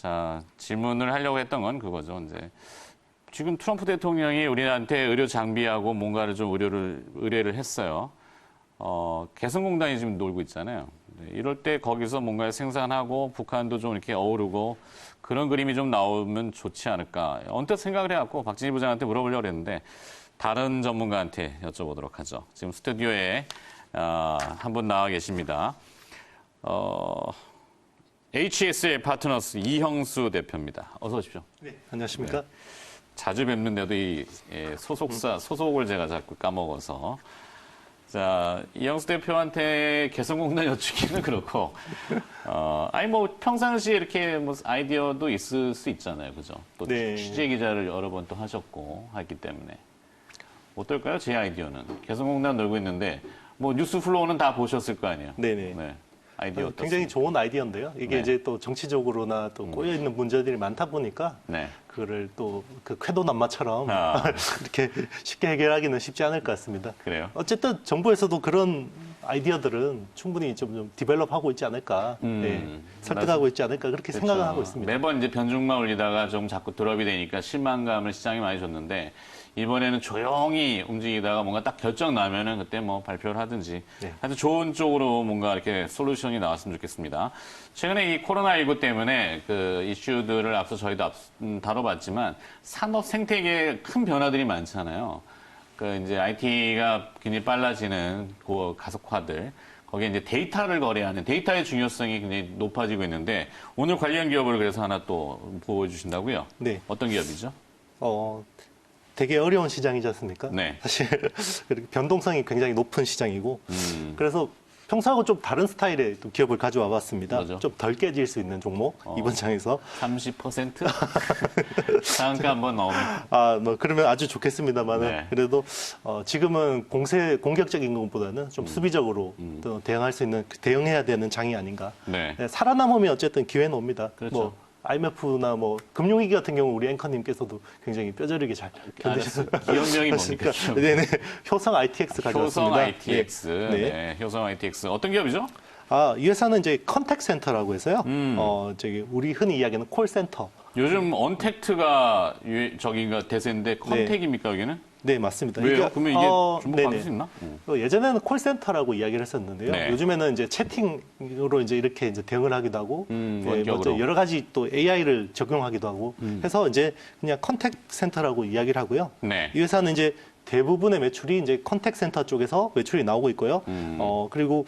자, 질문을 하려고 했던 건 그거죠. 이제 지금 트럼프 대통령이 우리한테 의료 장비하고 뭔가를 좀 의뢰를 했어요. 개성공단이 지금 놀고 있잖아요. 이럴 때 거기서 뭔가를 생산하고 북한도 좀 이렇게 어우르고 그런 그림이 좀 나오면 좋지 않을까. 언뜻 생각을 해갖고 박진희 부장한테 물어보려고 했는데 다른 전문가한테 여쭤보도록 하죠. 지금 스튜디오에 한 분 나와 계십니다. HSL 파트너스 이형수 대표입니다. 어서 오십시오. 네, 안녕하십니까? 네. 자주 뵙는데도 이 소속을 제가 자꾸 까먹어서. 자, 이형수 대표한테 개성공단 여쭈기는 그렇고, 아니 뭐 평상시에 이렇게 뭐 아이디어도 있을 수 있잖아요, 그죠? 또 네. 취재 기자를 여러 번 또 하셨고 하기 때문에 어떨까요? 제 아이디어는 개성공단 놀고 있는데 뭐 뉴스 플로우는 다 보셨을 거 아니에요? 네네. 네. 아이디어 어떻습니까? 굉장히 좋은 아이디어인데요. 이게 네. 이제 또 정치적으로나 또 꼬여 있는 문제들이 많다 보니까 네. 그거를 또 그 쾌도남마처럼 이렇게 쉽게 해결하기는 쉽지 않을 것 같습니다. 그래요? 어쨌든 정부에서도 그런 아이디어들은 충분히 좀 디벨롭하고 있지 않을까, 네, 설득하고 있지 않을까 그렇게 그렇죠. 생각을 하고 있습니다. 매번 이제 변죽만 올리다가 좀 자꾸 드롭이 되니까 실망감을 시장에 많이 줬는데 이번에는 조용히 움직이다가 뭔가 딱 결정 나면은 그때 뭐 발표를 하든지 네. 하여튼 좋은 쪽으로 뭔가 이렇게 솔루션이 나왔으면 좋겠습니다. 최근에 이 코로나19 때문에 그 이슈들을 앞서 저희도 다뤄봤지만 산업 생태계에 큰 변화들이 많잖아요. 그 이제 IT가 굉장히 빨라지는 그 가속화들. 거기에 이제 데이터를 거래하는 데이터의 중요성이 굉장히 높아지고 있는데 오늘 관련 기업을 그래서 하나 또 보여주신다고요? 네. 어떤 기업이죠? 되게 어려운 시장이지 않습니까? 네. 사실 변동성이 굉장히 높은 시장이고 그래서 평소하고 좀 다른 스타일의 또 기업을 가져와 봤습니다. 뭐죠? 좀 덜 깨질 수 있는 종목 이번 장에서 30%? 잠깐 한번 나오면. 뭐 그러면 아주 좋겠습니다만은 네. 그래도 지금은 공격적인 것보다는 좀 수비적으로 또 대응할 수 있는 대응해야 되는 장이 아닌가. 네. 네, 살아남으면 어쨌든 기회는 옵니다. 그렇죠. 뭐 IMF나 뭐 금융위기 같은 경우 우리 앵커님께서도 굉장히 뼈저리게 잘 견디셨어요. 기업명이 뭡니까? 네네. 효성 ITX 가져왔습니다. 효성 ITX. 네. 네. 효성 ITX. 어떤 기업이죠? 이 회사는 이제 컨택 센터라고 해서요. 저기 우리 흔히 이야기하는 콜센터. 요즘 언택트가 저기가 대세인데 컨택입니까 여기는? 네, 맞습니다. 왜요? 그러면 이게 중복받을 네네. 수 있나? 예전에는 콜센터라고 이야기를 했었는데요. 네. 요즘에는 이제 채팅으로 이제 이렇게 이제 대응을 하기도 하고, 원격으로. 여러 가지 또 AI를 적용하기도 하고 해서 이제 그냥 컨택 센터라고 이야기를 하고요. 네. 이 회사는 이제 대부분의 매출이 이제 컨택 센터 쪽에서 매출이 나오고 있고요. 그리고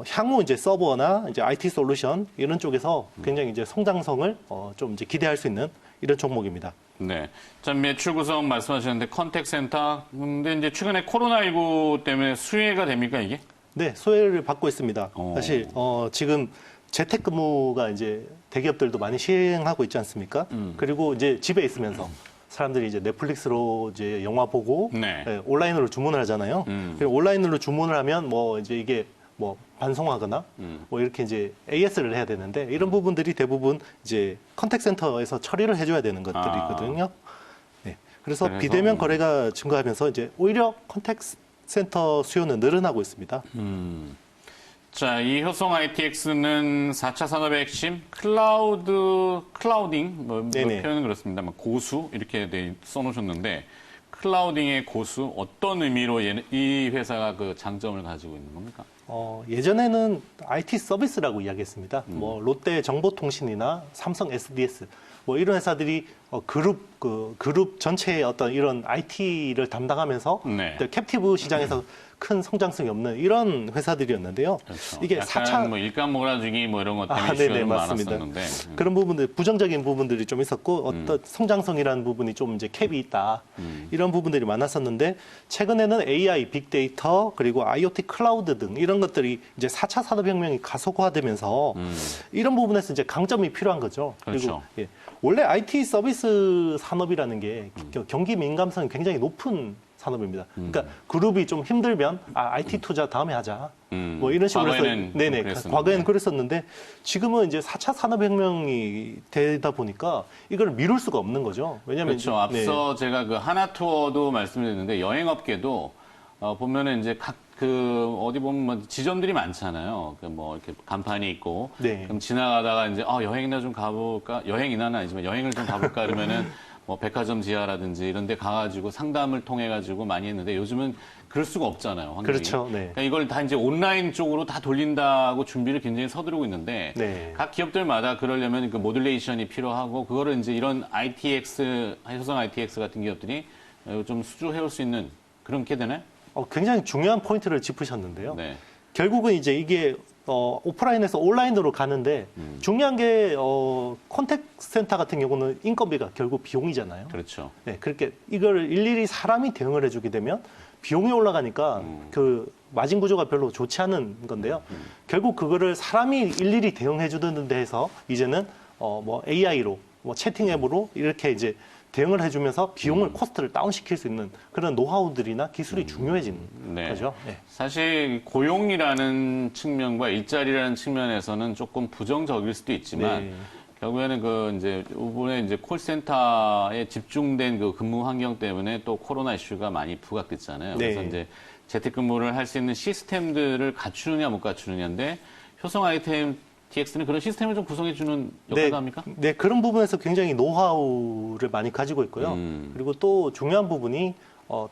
향후 이제 서버나 이제 IT 솔루션 이런 쪽에서 굉장히 이제 성장성을 좀 이제 기대할 수 있는 이런 종목입니다. 네. 자, 매출 구성 말씀하셨는데 컨택 센터. 근데 이제 최근에 코로나19 때문에 수혜가 됩니까, 이게? 네, 소외를 받고 있습니다. 사실 지금 재택근무가 이제 대기업들도 많이 시행하고 있지 않습니까? 그리고 이제 집에 있으면서 사람들이 이제 넷플릭스로 이제 영화 보고 네. 네, 온라인으로 주문을 하잖아요. 그리고 온라인으로 주문을 하면 뭐 이제 이게 뭐 반송하거나 뭐 이렇게 이제 AS를 해야 되는데 이런 부분들이 대부분 이제 컨택센터에서 처리를 해줘야 되는 것들이거든요. 네. 그래서 비대면 거래가 증가하면서 이제 오히려 컨택센터 수요는 늘어나고 있습니다. 자, 이 효성 ITX는 4차 산업의 핵심, 클라우딩, 뭐 표현은 그렇습니다만 고수 이렇게 써놓으셨는데 클라우딩의 고수 어떤 의미로 이 회사가 그 장점을 가지고 있는 겁니까? 예전에는 IT 서비스라고 이야기했습니다. 뭐 롯데 정보통신이나 삼성 SDS 뭐 이런 회사들이 그룹 전체의 어떤 이런 IT를 담당하면서 네. 캡티브 시장에서 큰 성장성이 없는 이런 회사들이었는데요. 그렇죠. 이게 약간 4차 뭐 일감 몰아주기 뭐 이런 것 때문에 네네, 이슈가 맞습니다. 많았었는데 그런 부분들 부정적인 부분들이 좀 있었고 어떤 성장성이라는 부분이 좀 이제 캡이 있다 이런 부분들이 많았었는데 최근에는 AI, 빅데이터 그리고 IoT 클라우드 등 이런 것들이 이제 4차 산업혁명이 가속화되면서 이런 부분에서 이제 강점이 필요한 거죠. 그렇죠. 그리고 원래 IT 서비스 산업이라는 게 경기 민감성이 굉장히 높은 산업입니다. 그러니까 그룹이 좀 힘들면 IT 투자 다음에 하자. 뭐 이런 식으로 해서 네네 과거에는 그랬었는데 지금은 이제 4차 산업혁명이 되다 보니까 이걸 미룰 수가 없는 거죠. 왜냐하면 그렇죠. 앞서 제가 그 하나투어도 말씀드렸는데 여행업계도 보면은 이제 각 그 어디 보면 뭐 지점들이 많잖아요. 그 뭐 이렇게 간판이 있고 네. 그럼 지나가다가 이제 여행이나 좀 가볼까? 여행이나는 아니지만 여행을 좀 가볼까 그러면은 뭐 백화점 지하라든지 이런 데 가가지고 상담을 통해 가지고 많이 했는데 요즘은 그럴 수가 없잖아요. 환경이. 그렇죠. 네. 그러니까 이걸 다 이제 온라인 쪽으로 다 돌린다고 준비를 굉장히 서두르고 있는데 네. 각 기업들마다 그러려면 그 모듈레이션이 필요하고 그거를 이제 이런 ITX, 효성 ITX 같은 기업들이 좀 수주해올 수 있는 그런 게 되나요? 굉장히 중요한 포인트를 짚으셨는데요. 네. 결국은 이제 이게 오프라인에서 온라인으로 가는데 중요한 게 컨택 센터 같은 경우는 인건비가 결국 비용이잖아요. 그렇죠. 네, 그렇게 이걸 일일이 사람이 대응을 해주게 되면 비용이 올라가니까 그 마진 구조가 별로 좋지 않은 건데요. 결국 그거를 사람이 일일이 대응해주는 데에서 이제는 뭐 AI로 뭐 채팅 앱으로 이렇게 이제 대응을 해주면서 비용을 코스트를 다운시킬 수 있는 그런 노하우들이나 기술이 중요해지는 네. 거죠. 네. 사실 고용이라는 측면과 일자리라는 측면에서는 조금 부정적일 수도 있지만 네. 결국에는 그 이제 이번에 이제 콜센터에 집중된 그 근무 환경 때문에 또 코로나 이슈가 많이 부각됐잖아요. 네. 그래서 이제 재택근무를 할 수 있는 시스템들을 갖추느냐 못 갖추느냐인데 효성 ITX는 그런 시스템을 좀 구성해주는 역할도 합니까? 네, 그런 부분에서 굉장히 노하우를 많이 가지고 있고요. 그리고 또 중요한 부분이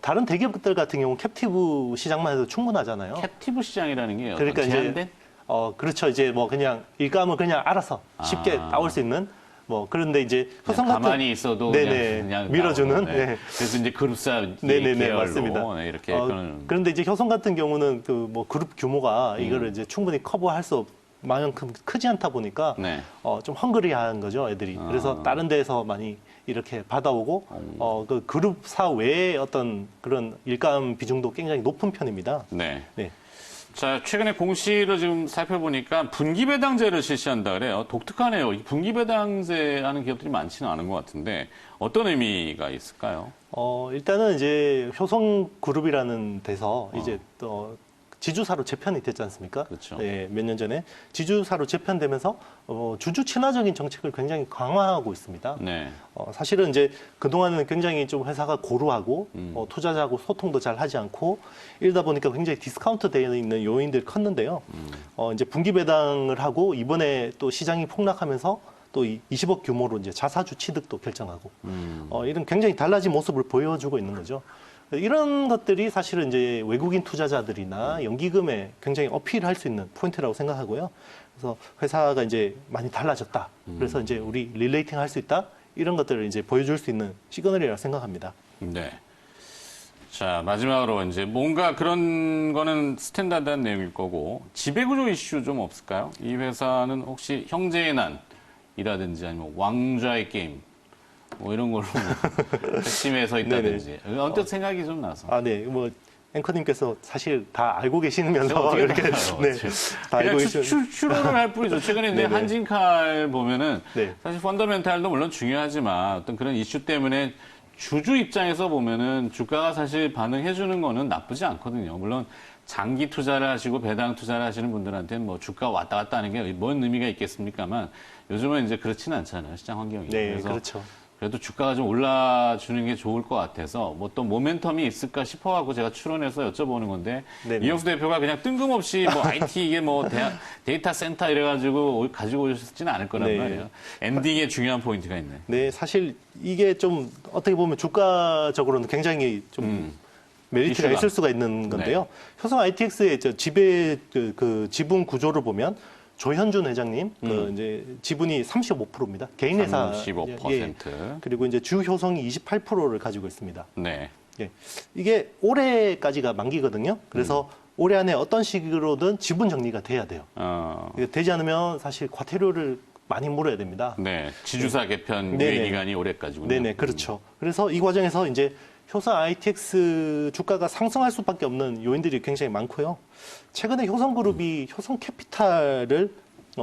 다른 대기업들 같은 경우는 캡티브 시장만 해도 충분하잖아요. 캡티브 시장이라는 게 그러니까 제한된? 이제 그렇죠. 이제 뭐 그냥 일감을 그냥 알아서 쉽게 따올 수 있는 뭐 그런데 이제 효성 같은 가만히 있어도 네네, 그냥 밀어주는 나오고, 네. 네. 그래서 이제 그룹사 네네네, 계열로 맞습니다. 네, 이렇게 그런 그런데 이제 효성 같은 경우는 그 뭐 그룹 규모가 이거를 이제 충분히 커버할 수 만큼 크지 않다 보니까 네. 좀 헝그리한 거죠, 애들이. 그래서 다른 데서 많이 이렇게 받아오고 그 그룹사 외에 어떤 그런 일감 비중도 굉장히 높은 편입니다. 네. 네. 자, 최근에 공시를 지금 살펴보니까 분기배당제를 실시한다 그래요. 독특하네요. 이 분기배당제하는 기업들이 많지는 않은 것 같은데 어떤 의미가 있을까요? 일단은 이제 효성그룹이라는 데서 이제 또 지주사로 재편이 됐지 않습니까? 그렇죠. 네, 몇 년 전에 지주사로 재편되면서 주주 친화적인 정책을 굉장히 강화하고 있습니다. 네. 사실은 이제 그동안은 굉장히 좀 회사가 고루하고 투자자하고 소통도 잘 하지 않고 이러다 보니까 굉장히 디스카운트 되어 있는 요인들이 컸는데요. 이제 분기 배당을 하고 이번에 또 시장이 폭락하면서 또 20억 규모로 이제 자사주 취득도 결정하고 이런 굉장히 달라진 모습을 보여주고 있는 거죠. 이런 것들이 사실은 이제 외국인 투자자들이나 연기금에 굉장히 어필할 수 있는 포인트라고 생각하고요. 그래서 회사가 이제 많이 달라졌다. 그래서 이제 우리 릴레이팅 할 수 있다. 이런 것들을 이제 보여줄 수 있는 시그널이라고 생각합니다. 네. 자, 마지막으로 이제 뭔가 그런 거는 스탠다드한 내용일 거고 지배구조 이슈 좀 없을까요? 이 회사는 혹시 형제의 난이라든지 아니면 왕좌의 게임 뭐 이런 걸로 핵심에 서 있다든지 언뜻 생각이 좀 나서. 네. 뭐 앵커님께서 사실 다 알고 계시면서 어떻게 이렇게 알아요? 네, 다 알고 계시는. 추론을 할 뿐이죠. 최근에 이제 네네. 한진칼 보면은 네. 사실 펀더멘탈도 물론 중요하지만 어떤 그런 이슈 때문에 주주 입장에서 보면은 주가가 사실 반응해 주는 거는 나쁘지 않거든요. 물론 장기 투자를 하시고 배당 투자를 하시는 분들한테는 뭐 주가 왔다 갔다 하는 게 뭔 의미가 있겠습니까만 요즘은 이제 그렇지는 않잖아요. 시장 환경이. 네, 그래서 그렇죠. 그래도 주가가 좀 올라주는 게 좋을 것 같아서 뭐 또 모멘텀이 있을까 싶어가지고 제가 추론해서 여쭤보는 건데 네네. 이영수 대표가 그냥 뜬금없이 뭐 IT 이게 뭐 데이터 센터 이래가지고 가지고 오셨지는 않을 거란 네. 말이에요. 엔딩에 중요한 포인트가 있네. 네, 사실 이게 좀 어떻게 보면 주가적으로는 굉장히 좀 메리트가 이슈가. 있을 수가 있는 건데요. 효성 ITX의 지배 그 지분 구조를 보면 조현준 회장님 그 이제 지분이 35%입니다. 개인 회사 35%. 그리고 이제 주 효성이 28%를 가지고 있습니다. 네. 예. 이게 올해까지가 만기거든요. 그래서 올해 안에 어떤 식으로든 지분 정리가 돼야 돼요. 이게 되지 않으면 사실 과태료를 많이 물어야 됩니다. 네. 지주사 개편 네네. 유예 기간이 올해까지군요. 네네, 그렇죠. 그래서 이 과정에서 이제 효성 ITX 주가가 상승할 수밖에 없는 요인들이 굉장히 많고요. 최근에 효성그룹이 효성캐피탈을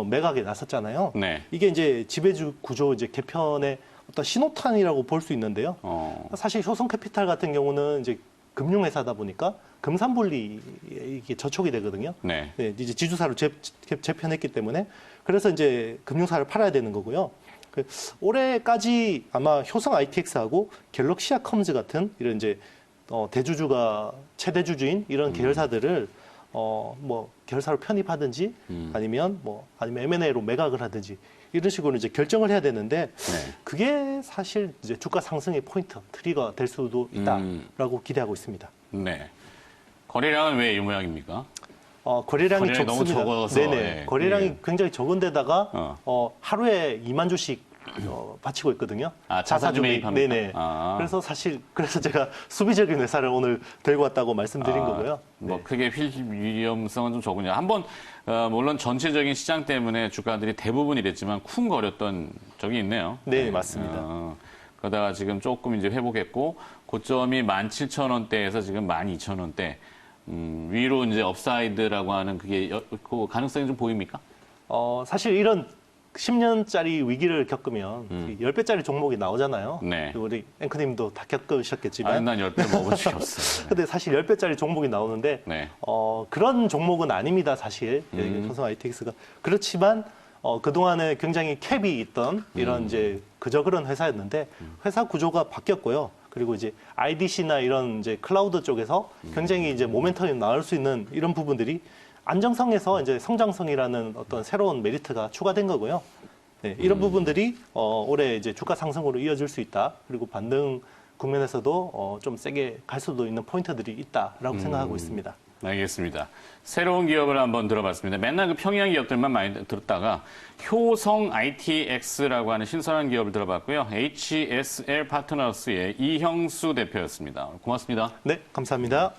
매각에 나섰잖아요. 네. 이게 이제 지배주 구조 이제 개편의 어떤 신호탄이라고 볼 수 있는데요. 사실 효성캐피탈 같은 경우는 이제 금융회사다 보니까 금산분리 이게 저촉이 되거든요. 네. 네, 이제 지주사로 재편했기 때문에 그래서 이제 금융사를 팔아야 되는 거고요. 올해까지 아마 효성 ITX하고 갤럭시아 컴즈 같은 이런 이제 대주주가 최대주주인 이런 계열사들을 뭐 결사로 편입하든지 아니면 M&A로 매각을 하든지 이런 식으로 이제 결정을 해야 되는데 네. 그게 사실 이제 주가 상승의 포인트, 트리거가 될 수도 있다라고 기대하고 있습니다. 네. 거래량은 왜 이 모양입니까? 거래량이 거래량이 너무 적습니다. 적어서, 네네. 예. 거래량이 예. 굉장히 적은데다가 하루에 2만 주씩 바치고 있거든요. 자사주 매입합니까? 네네. 아. 그래서 제가 수비적인 회사를 오늘 들고 왔다고 말씀드린 거고요. 뭐 네. 크게 위험성은 좀 적군요. 한번 물론 전체적인 시장 때문에 주가들이 대부분 이랬지만 쿵 거렸던 적이 있네요. 네, 맞습니다. 그러다가 지금 조금 이제 회복했고 고점이 17,000원대에서 지금 12,000원대. 위로 이제 업사이드라고 하는 그게 그 가능성이 좀 보입니까? 사실 이런 10년짜리 위기를 겪으면 10배짜리 종목이 나오잖아요. 네. 우리 앵커님도 다 겪으셨겠지만. 아니, 난 10배 먹은 적이 없어요. 근데 사실 10배짜리 종목이 나오는데 네. 그런 종목은 아닙니다, 사실. 조선 ITX가. 그렇지만 그동안에 굉장히 캡이 있던 이런 이제 그저 그런 회사였는데 회사 구조가 바뀌었고요. 그리고 이제 IDC나 이런 이제 클라우드 쪽에서 굉장히 이제 모멘텀이 나올 수 있는 이런 부분들이 안정성에서 이제 성장성이라는 어떤 새로운 메리트가 추가된 거고요. 네, 이런 부분들이 올해 이제 주가 상승으로 이어질 수 있다. 그리고 반등 국면에서도 좀 세게 갈 수도 있는 포인트들이 있다라고 생각하고 있습니다. 알겠습니다. 새로운 기업을 한번 들어봤습니다. 맨날 그 평이한 기업들만 많이 들었다가 효성 ITX라고 하는 신선한 기업을 들어봤고요. HSL 파트너스의 이형수 대표였습니다. 고맙습니다. 네, 감사합니다.